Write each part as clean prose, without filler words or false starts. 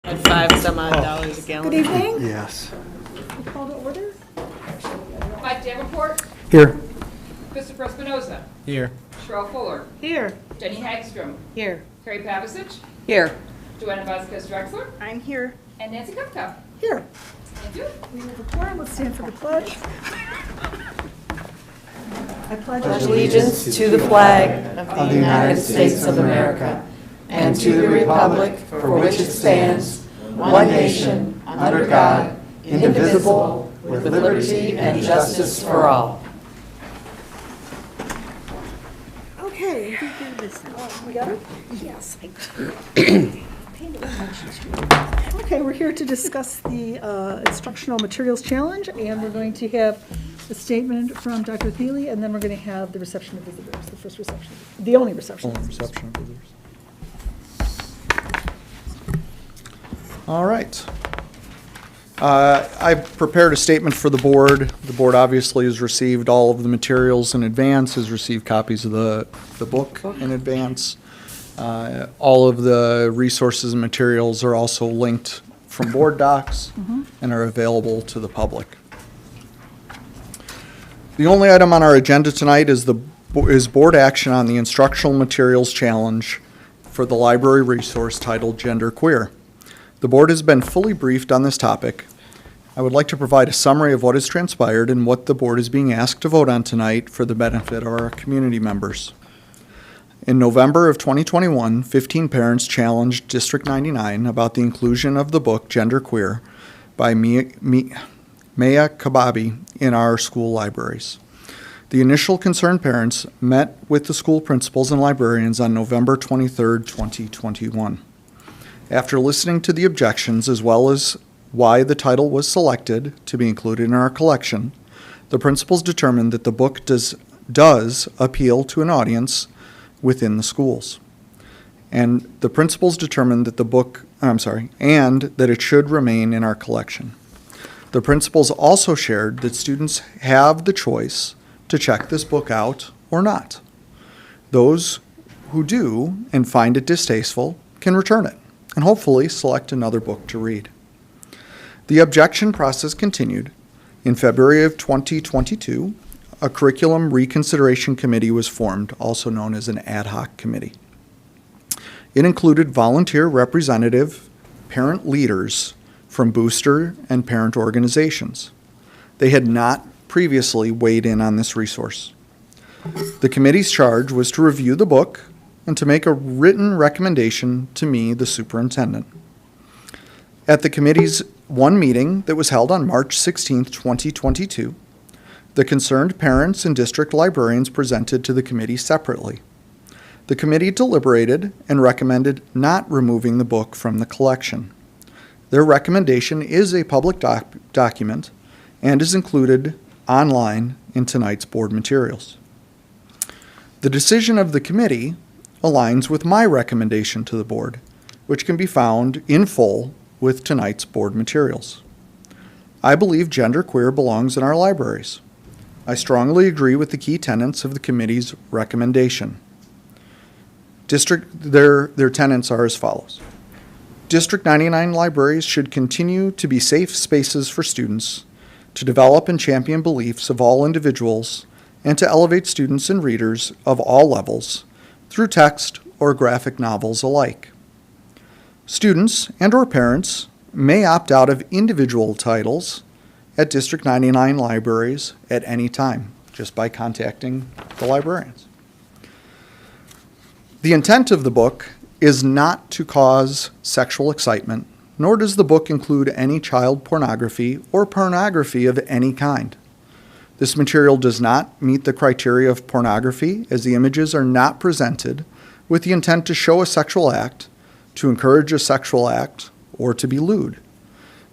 At $5-some-odd a gallon. Good evening. Yes. We call to order. Mike Davenport, Here. Christopher Espinoza, Here. Cheryl Fuller, Here. Jenny Hagstrom, Here. Carrie Pavicic, Here. Joanna Vasquez Drexler, I'm here. and Nancy Kupka. Here. Thank you. We have a quorum. Let's stand for the pledge. I pledge Allegiance to the flag of the United States of America and to the republic for which it stands, one nation, under God, indivisible, with liberty and justice for all. Okay. We got it? Yes. Okay, we're here to discuss the Instructional Materials Challenge, and we're going to have a statement from Dr. Thiele, and then we're going to have the reception of visitors, the first reception, the only reception. Only reception of visitors. All right. I prepared a statement for the board. The board obviously has received all of the materials in advance, has received copies of the book in advance. All of the resources and materials are also linked from board docs and are available to the public. The only item on our agenda tonight is board action on the Instructional Materials Challenge for the library resource titled Gender Queer. The board has been fully briefed on this topic. I would like to provide a summary of what has transpired and what the board is being asked to vote on tonight for the benefit of our community members. In November of 2021, 15 parents challenged District 99 about the inclusion of the book Gender Queer by Maya Kababi in our school libraries. The initial concerned parents met with the school principals and librarians on November 23, 2021. After listening to the objections as well as why the title was selected to be included in our collection, the principals determined that the book does appeal to an audience within the schools. And the principals determined that and that it should remain in our collection. The principals also shared that students have the choice to check this book out or not. Those who do and find it distasteful can return it and hopefully select another book to read. The objection process continued. In February of 2022, a curriculum reconsideration committee was formed, also known as an ad hoc committee. It included volunteer representative parent leaders from booster and parent organizations. They had not previously weighed in on this resource. The committee's charge was to review the book and to make a written recommendation to me, the superintendent. At the committee's one meeting that was held on March 16, 2022, the concerned parents and district librarians presented to the committee separately. The committee deliberated and recommended not removing the book from the collection. Their recommendation is a public document and is included online in tonight's board materials. The decision of the committee aligns with my recommendation to the board, which can be found in full with tonight's board materials. I believe Gender Queer belongs in our libraries. I strongly agree with the key tenets of the committee's recommendation. Their tenets are as follows. District 99 libraries should continue to be safe spaces for students to develop and champion beliefs of all individuals and to elevate students and readers of all levels through text or graphic novels alike. Students and/or parents may opt out of individual titles at District 99 libraries at any time, just by contacting the librarians. The intent of the book is not to cause sexual excitement, nor does the book include any child pornography or pornography of any kind. This material does not meet the criteria of pornography, as the images are not presented with the intent to show a sexual act, to encourage a sexual act, or to be lewd.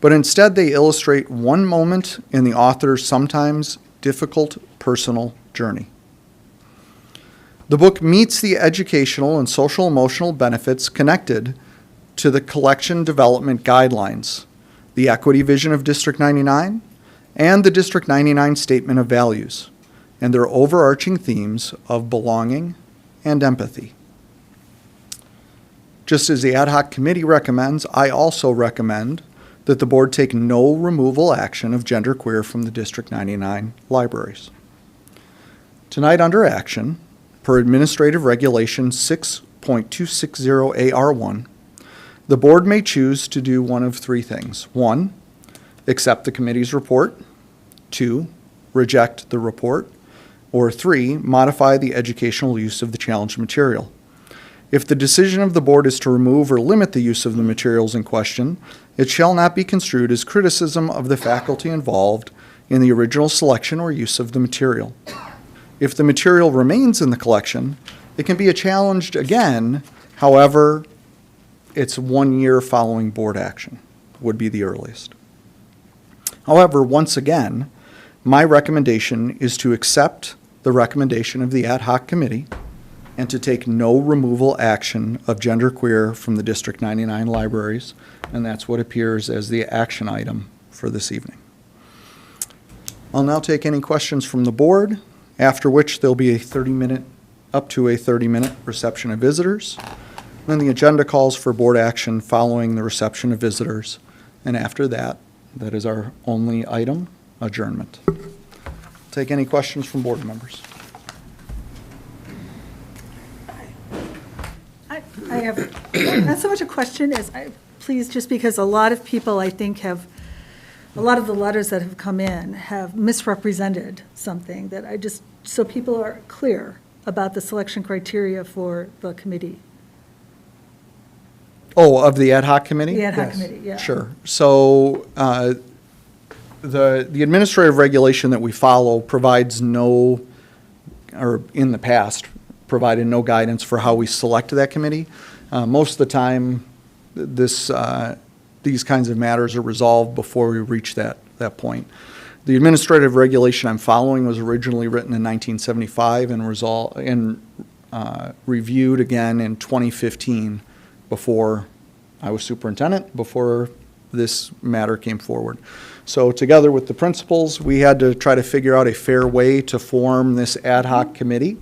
But instead they illustrate one moment in the author's sometimes difficult personal journey. The book meets the educational and social emotional benefits connected to the collection development guidelines, the equity vision of District 99, and the District 99 Statement of Values, and their overarching themes of belonging and empathy. Just as the ad hoc committee recommends, I also recommend that the board take no removal action of genderqueer from the District 99 libraries. Tonight under action, per Administrative Regulation 6.260AR1, the board may choose to do one of three things. 1, accept the committee's report. 2, reject the report. Or 3, modify the educational use of the challenged material. If the decision of the board is to remove or limit the use of the materials in question, it shall not be construed as criticism of the faculty involved in the original selection or use of the material. If the material remains in the collection, it can be challenged again. However, it's 1 year following board action would be the earliest. However, once again, my recommendation is to accept the recommendation of the ad hoc committee and to take no removal action of genderqueer from the District 99 libraries, and that's what appears as the action item for this evening. I'll now take any questions from the board, after which there'll be up to a 30-minute reception of visitors. Then the agenda calls for board action following the reception of visitors, and after that, that is our only item, adjournment. Take any questions from board members. I have not so much a question as, please, just because a lot of people, I think, a lot of the letters that have come in have misrepresented something that so people are clear about the selection criteria for the committee. Oh, of the ad hoc committee? The ad hoc Yes. committee, yeah. Sure. So the administrative regulation that we follow provides no, or in the past, provided no guidance for how we select that committee. Most of the time, these kinds of matters are resolved before we reach that point. The administrative regulation I'm following was originally written in 1975 and reviewed again in 2015 before I was superintendent, before this matter came forward. So together with the principals, we had to try to figure out a fair way to form this ad hoc committee.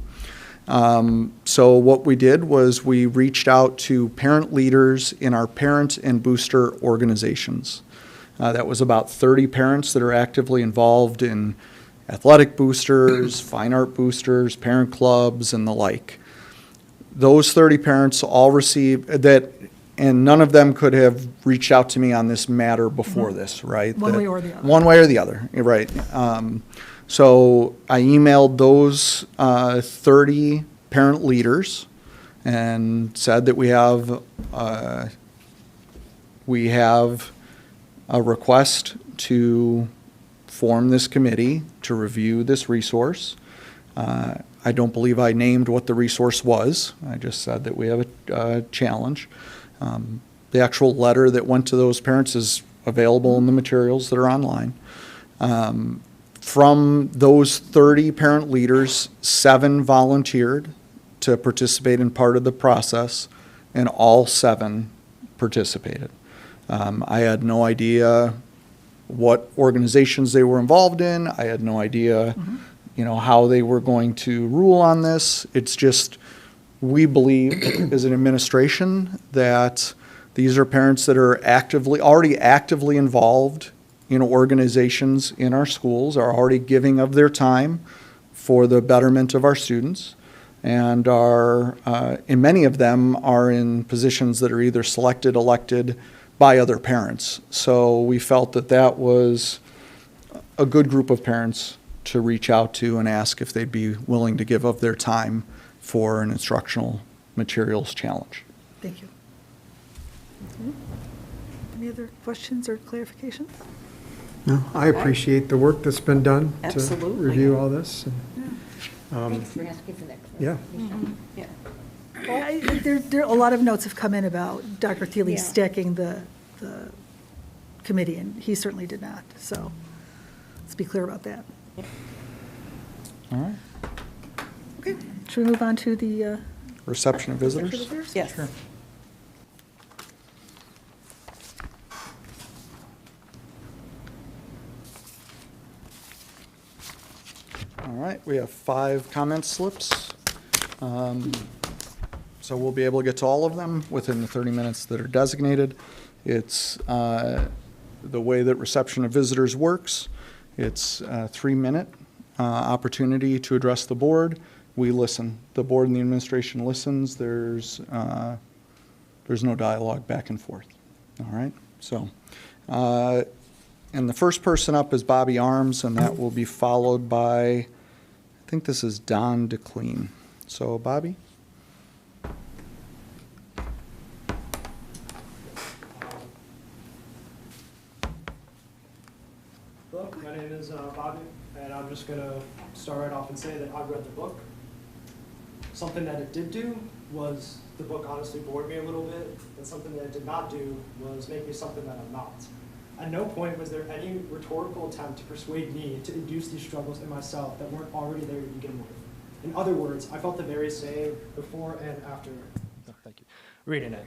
So what we did was we reached out to parent leaders in our parent and booster organizations. That was about 30 parents that are actively involved in athletic boosters, fine art boosters, parent clubs, and the like. Those 30 parents all received that, and none of them could have reached out to me on this matter before this, right? One way or the other. One way or the other, right. So I emailed those 30 parent leaders and said that we have a request to form this committee to review this resource. I don't believe I named what the resource was. I just said that we have a challenge. The actual letter that went to those parents is available in the materials that are online. From those 30 parent leaders, 7 volunteered to participate in part of the process, and all 7 participated. I had no idea what organizations they were involved in. I had no idea, how they were going to rule on this. It's just, we believe as an administration that these are parents that are already actively involved in organizations in our schools, are already giving of their time for the betterment of our students, and and many of them are in positions that are either selected, elected by other parents. So we felt that that was a good group of parents to reach out to and ask if they'd be willing to give of their time for an instructional materials challenge. Thank you. Any other questions or clarifications? No, I appreciate the work that's been done to Absolutely. review all this. Thanks for asking for that. Yeah, Yeah. There a lot of notes have come in about Dr. Thiele Yeah. stacking the committee, and he certainly did not. So let's be clear about that. All right. Okay, should we move on to the Reception of visitors? visitors? Yes. Sure. All right, we have 5 comment slips. So we'll be able to get to all of them within the 30 minutes that are designated. It's the way that reception of visitors works. It's a 3-minute opportunity to address the board. We listen. The board and the administration listens. There's no dialogue back and forth. All right? So, and the first person up is Bobby Arms, and that will be followed by, I think this is Don DeClean. So, Bobby? Hello, my name is Bobby, and I'm just going to start right off and say that I've read the book. Something that it did do was the book honestly bored me a little bit, and something that it did not do was make me something that I'm not. At no point was there any rhetorical attempt to persuade me to induce these struggles in myself that weren't already there to begin with. In other words, I felt the very same before and after reading it.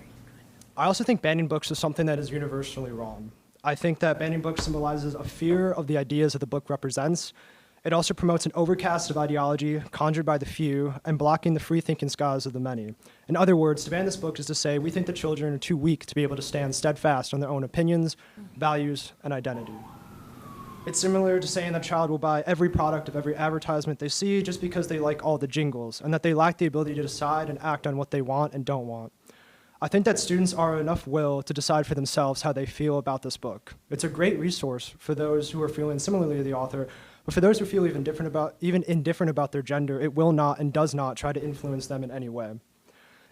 I also think banning books is something that is universally wrong. I think that banning books symbolizes a fear of the ideas that the book represents. It also promotes an overcast of ideology conjured by the few and blocking the free-thinking skies of the many. In other words, to ban this book is to say we think the children are too weak to be able to stand steadfast on their own opinions, values, and identity. It's similar to saying that a child will buy every product of every advertisement they see just because they like all the jingles, and that they lack the ability to decide and act on what they want and don't want. I think that students are enough will to decide for themselves how they feel about this book. It's a great resource for those who are feeling similarly to the author, but for those who feel even indifferent about their gender, it will not and does not try to influence them in any way.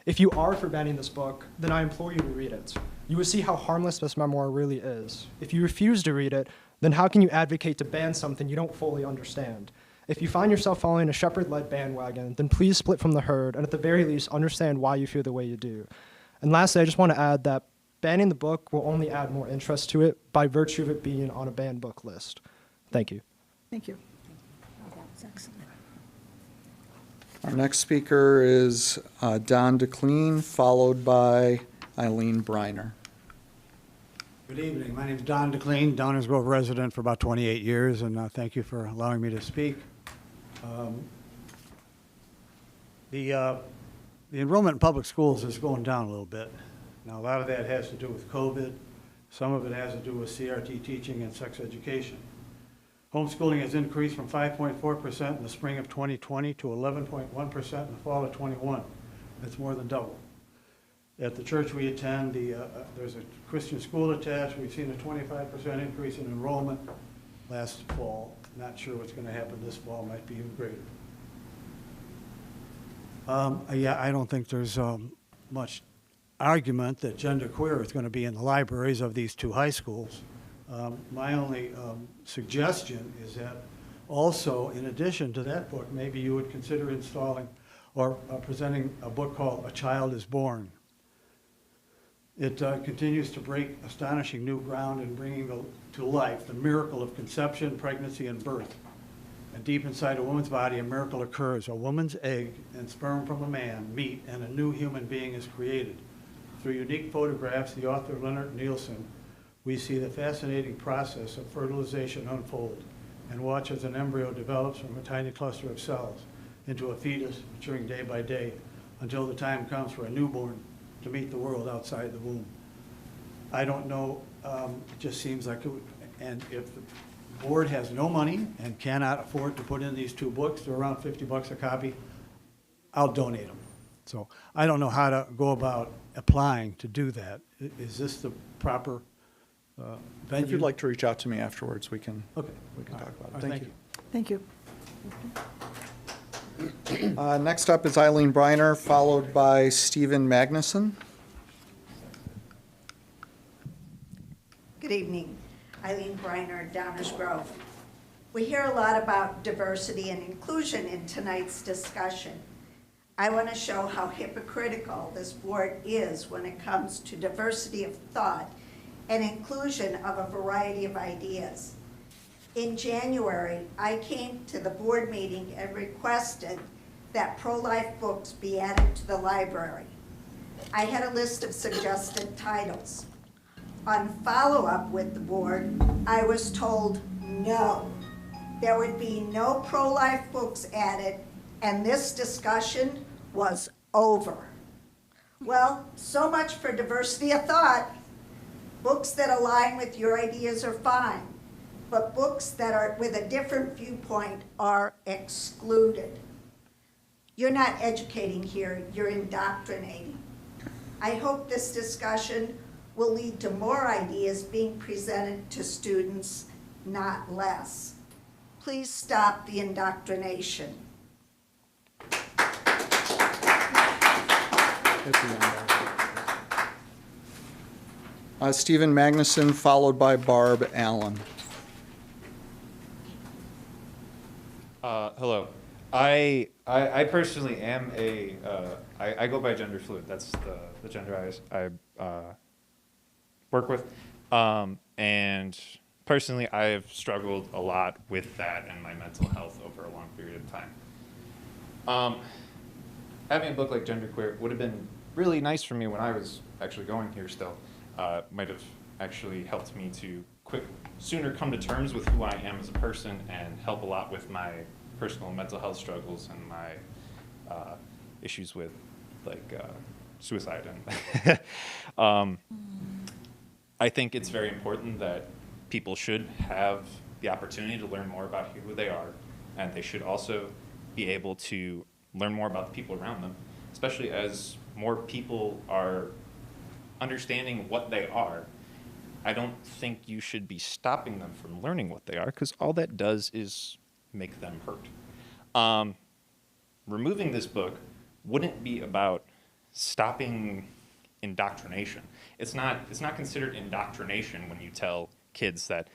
If you are for banning this book, then I implore you to read it. You will see how harmless this memoir really is. If you refuse to read it, then how can you advocate to ban something you don't fully understand? If you find yourself following a shepherd-led bandwagon, then please split from the herd and at the very least understand why you feel the way you do. And lastly, I just want to add that banning the book will only add more interest to it by virtue of it being on a banned book list. Thank you. Thank you. That's excellent. Our next speaker is Don DeClean, followed by Eileen Briner. Good evening. My name is Don DeClean, Downers Grove resident for about 28 years, and thank you for allowing me to speak. The enrollment in public schools is going down a little bit. Now, a lot of that has to do with COVID. Some of it has to do with CRT teaching and sex education. Homeschooling has increased from 5.4% in the spring of 2020 to 11.1% in the fall of 21. That's more than double. At the church we attend, there's a Christian school attached. We've seen a 25% increase in enrollment last fall. Not sure what's going to happen this fall, might be even greater. I don't think there's much argument that genderqueer is going to be in the libraries of these two high schools. My only suggestion is that also, in addition to that book, maybe you would consider installing or presenting a book called A Child is Born. It continues to break astonishing new ground in bringing to life the miracle of conception, pregnancy, and birth. And deep inside a woman's body, a miracle occurs. A woman's egg and sperm from a man meet, and a new human being is created. Through unique photographs, the author Leonard Nielsen, we see the fascinating process of fertilization unfold and watch as an embryo develops from a tiny cluster of cells into a fetus maturing day by day until the time comes for a newborn to meet the world outside the womb. I don't know, it just seems like it would, and if the board has no money and cannot afford to put in these two books, they're around $50 a copy, I'll donate them. So I don't know how to go about applying to do that. Is this the proper venue? If you'd like to reach out to me afterwards, we can Okay. talk about it. All Thank you. Thank you. Next up is Eileen Briner, followed by Stephen Magnuson. Good evening. Eileen Briner, Downers Grove. We hear a lot about diversity and inclusion in tonight's discussion. I want to show how hypocritical this board is when it comes to diversity of thought and inclusion of a variety of ideas. In January, I came to the board meeting and requested that pro-life books be added to the library. I had a list of suggested titles. On follow-up with the board, I was told no. There would be no pro-life books added, and this discussion was over. Well, so much for diversity of thought. Books that align with your ideas are fine, but books that are with a different viewpoint are excluded. You're not educating here, you're indoctrinating. I hope this discussion will lead to more ideas being presented to students, not less. Please stop the indoctrination. Stephen Magnuson, followed by Barb Ellen. Hello. I personally am I go by gender fluid. That's the gender I work with. And personally, I've struggled a lot with that and my mental health over a long period of time. Having a book like Genderqueer would have been really nice for me when I was actually going here still. Might have actually helped me to sooner come to terms with who I am as a person and help a lot with my personal mental health struggles and my issues with suicide. And I think it's very important that people should have the opportunity to learn more about who they are, and they should also be able to learn more about the people around them, especially as more people are understanding what they are. I don't think you should be stopping them from learning what they are, because all that does is make them hurt. Removing this book wouldn't be about stopping indoctrination. It's not considered indoctrination when you tell kids that,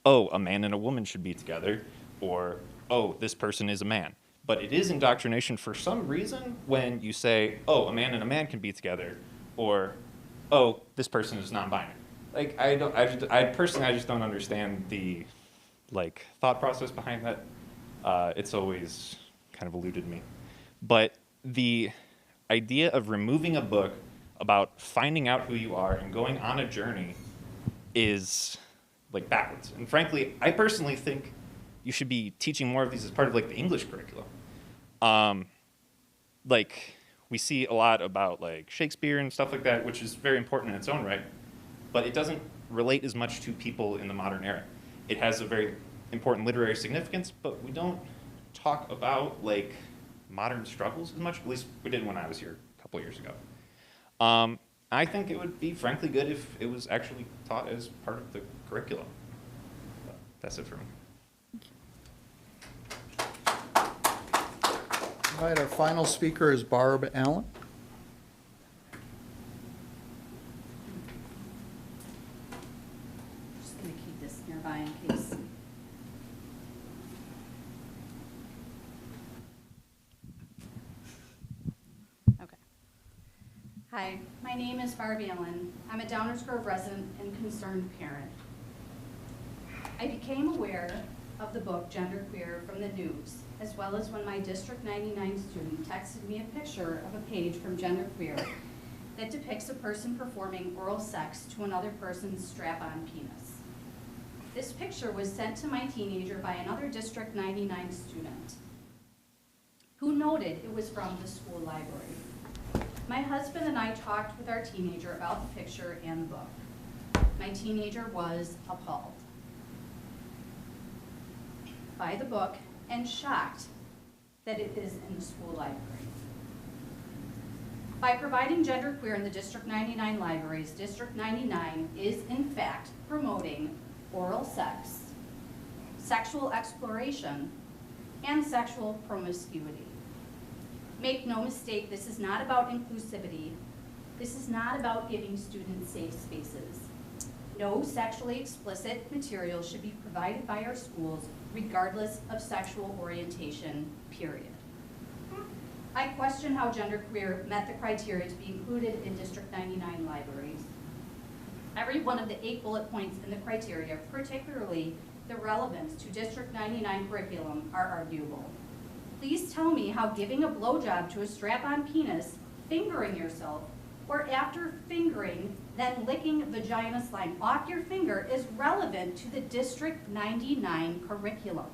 oh, a man and a woman should be together, or, oh, this person is a man. But it is indoctrination for some reason when you say, oh, a man and a man can be together, or, oh, this person is non-binary. Like, I personally just don't understand the, thought process behind that. It's always kind of eluded me. But the idea of removing a book about finding out who you are and going on a journey is, backwards. And frankly, I personally think you should be teaching more of these as part of, the English curriculum. We see a lot about, Shakespeare and stuff like that, which is very important in its own right, but it doesn't relate as much to people in the modern era. It has a very important literary significance, but we don't talk about, modern struggles as much. At least we did when I was here a couple years ago. I think it would be, frankly, good if it was actually taught as part of the curriculum. But that's it for me. All right, our final speaker is Barb Ellen. Just going to keep this nearby in case. Okay. Hi, my name is Barb Ellen. I'm a Downers Grove resident and concerned parent. I became aware of the book Genderqueer from the news, as well as when my District 99 student texted me a picture of a page from Genderqueer that depicts a person performing oral sex to another person's strap-on penis. This picture was sent to my teenager by another District 99 student, who noted it was from the school library. My husband and I talked with our teenager about the picture and the book. My teenager was appalled by the book and shocked that it is in the school library. By providing Genderqueer in the District 99 libraries, District 99 is in fact promoting oral sex, sexual exploration, and sexual promiscuity. Make no mistake, this is not about inclusivity. This is not about giving students safe spaces. No sexually explicit material should be provided by our schools regardless of sexual orientation, period. I question how Genderqueer met the criteria to be included in District 99 libraries. Every one of the 8 bullet points in the criteria, particularly the relevance to District 99 curriculum, are arguable. Please tell me how giving a blowjob to a strap-on penis, fingering yourself, or after fingering, then licking vagina slime off your finger is relevant to the District 99 curriculum.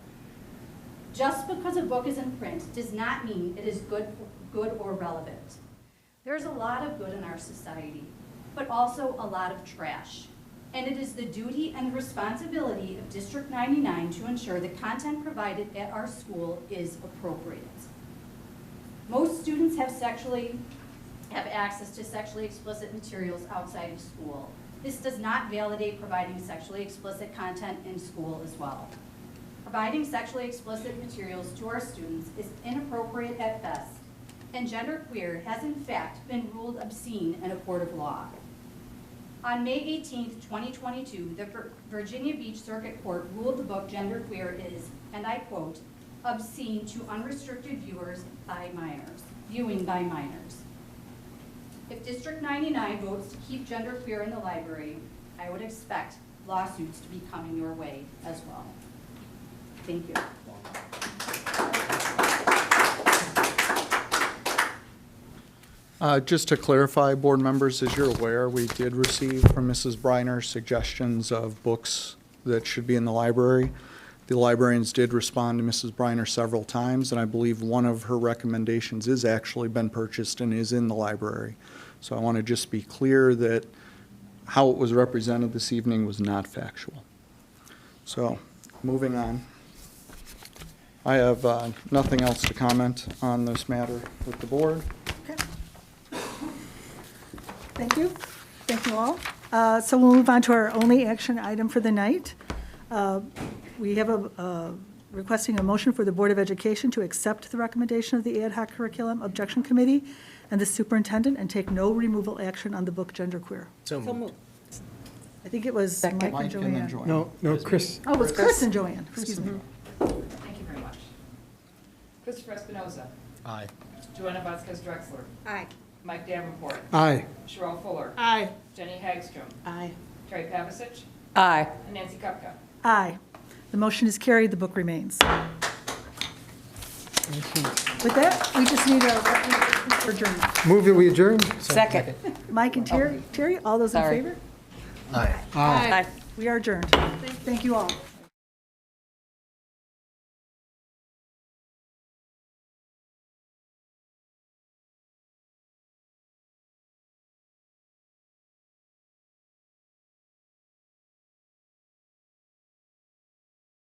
Just because a book is in print does not mean it is good or relevant. There's a lot of good in our society, but also a lot of trash. And it is the duty and responsibility of District 99 to ensure the content provided at our school is appropriate. Most students have access to sexually explicit materials outside of school. This does not validate providing sexually explicit content in school as well. Providing sexually explicit materials to our students is inappropriate at best, and genderqueer has in fact been ruled obscene in a court of law. On May 18, 2022, the Virginia Beach Circuit Court ruled the book Genderqueer is, and I quote, obscene to unrestricted viewing by minors. If District 99 votes to keep Genderqueer in the library, I would expect lawsuits to be coming your way as well. Thank you. Just to clarify, board members, as you're aware, we did receive from Mrs. Briner suggestions of books that should be in the library. The librarians did respond to Mrs. Briner several times, and I believe one of her recommendations is actually been purchased and is in the library. So I want to just be clear that how it was represented this evening was not factual. So, moving on. I have nothing else to comment on this matter with the board. Okay. Thank you. Thank you all. So we'll move on to our only action item for the night. We have requesting a motion for the Board of Education to accept the recommendation of the Ad Hoc Curriculum Objection Committee and the superintendent and take no removal action on the book Genderqueer. So moved. I think it was Mike and Mike and then Joanne. Joanne. No, Chris. Oh, it was Chris and Joanne, excuse me. Thank you very much. Christopher Espinoza. Aye. Joanna Vasquez Drexler. Aye. Mike Davenport. Aye. Sherelle Fuller. Aye. Jenny Hagstrom. Aye. Terry Pavasich. Aye. And Nancy Kupka. Aye. The motion is carried, the book remains. With that, we just need a adjournment. Move that we adjourn? Second. Mike and Terry, all those in Sorry. favor? Aye. Aye. We are adjourned. Thank you all.